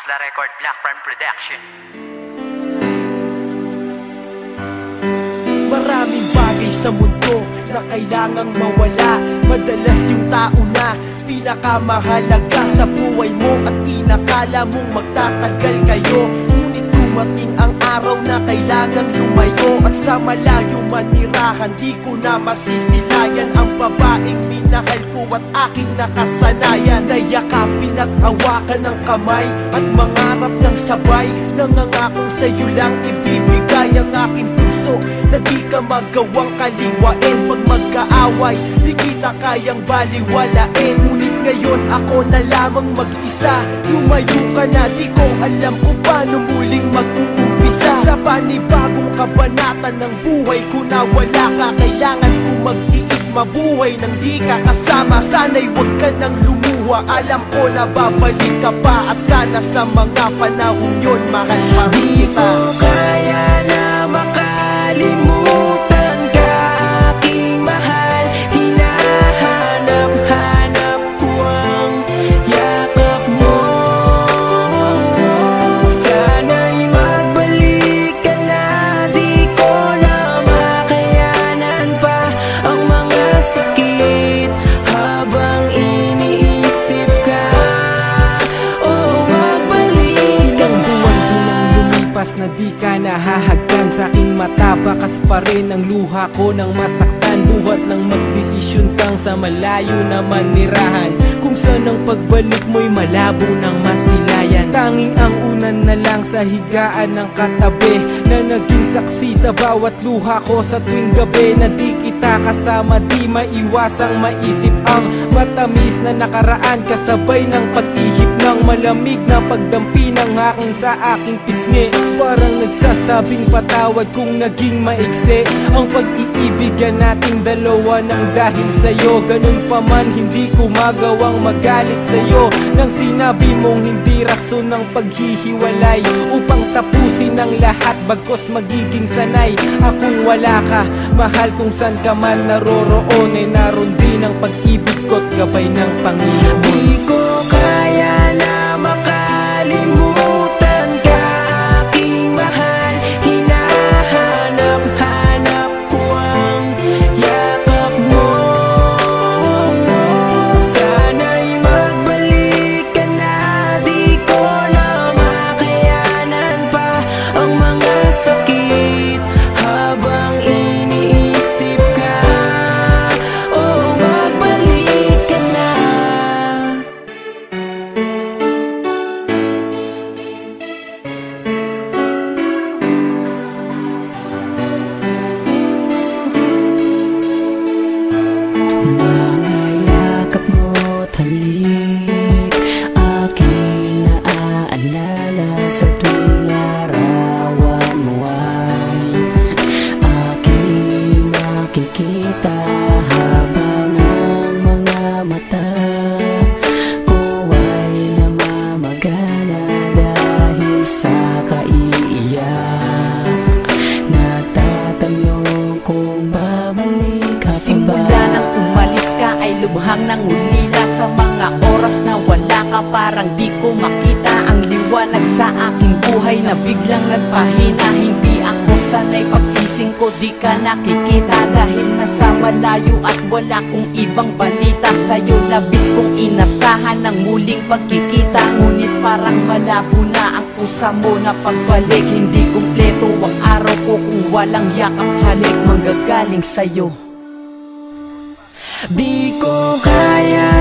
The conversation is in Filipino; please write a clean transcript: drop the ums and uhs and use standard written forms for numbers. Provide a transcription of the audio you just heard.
La Record, Black Prime Production. Maraming bagay sa mundo na kailangang mawala. Madalas yung tao na pinakamahalaga sa buhay mo at inakala mong magtatagal kayo. Ngunit dumating ang araw na kailangang lumayo, at sa malayo manirahan di ko na masisilayan ang babaeng minahal ko at aking nakasanayan. Nayakapin at hawakan ng kamay at mangarap ng sabay, nangangakong sa'yo lang ibibigay ang aking puso na di ka magawang kaliwain. Pag magkaaway, di kita kayang baliwalain. Ngunit ngayon ako na lamang mag-isa. Lumayo ka na, di ko alam kung paano muling mag-uumpisa. Sa panibagong kabanata ng buhay ko na wala ka, kailangan ko mag-iis mabuhay nang di ka kasama. Sana'y huwag ka nang lumuha, alam ko na babalik ka pa. At sana sa mga panahon yun, mahal pa kita. Di ko kaya na makalimutan ka, aking mahal. Hinahanap-hanap ko ang yakap mo. Sana'y magbalik ka na, di ko na makayanan pa ang mga sakit habang iniisip ka. Oh, magbalik ka na. Lumipas na di ka nahahagkan sa aking mata, bakas pa rin ang luha ko nang masaktan. Buhat nang magdesisyon kang sa malayo na manirahan, kung saan ang pagbalik mo'y malabo ng masilayan. Tanging ang unan na lang sa higaan ng katabi, na naging saksi sa bawat luha ko sa tuwing gabi. Na di kita kasama, di maiwasang maisip ang matamis na nakaraan, kasabay ng pag-ihip ng malamig na pagdampi ng hangin sa aking pisngi. Parang nagsasabing patawad kung naging maiksi ang pag-iibigan nating dalawa nang dahil sa'yo. Ganun pa man, hindi ko magawang magalit sa'yo nang sinabi mong hindi rason ng paghihiwalay upang tapusin ang lahat, bagkos magiging sanay akong wala ka. Mahal, kung san ka man naroroon, ay naroon din ang pag-ibig ko't gabay ng Panginoon. Di ko kaya na makalimutan ka, aking mahal. Hinahanap-hanap ko ang yakap mo. Sana'y magbalik ka na, di ko na makayanan pa ang mga sakit habang iniisip ka. Oh, magbalik ka na. Mga yakap mo't halik, aking naaalala sa tuwing larawan mo ay aking nakikita, habang ang mga mata ko ay namamagana dahil sa kaiiyak. Nagtatanong kung babalik ka pa ba. Simula nang umalis ka ay lubhang nangulila. Sa mga oras na wala ka, parang di ko makita ang liwanag sa aking buhay na biglang nagpahina. Hindi ako sanay, pag-ising ko di ka nakikita, dahil nasa malayo at wala kong ibang balita sa'yo. Labis kong inasahan ng muling pagkikita, ngunit parang malabo na ang pusa mo na pagbalik. Hindi kumpleto ang araw ko kung walang yakap, halik manggagaling sa'yo. Di ko kaya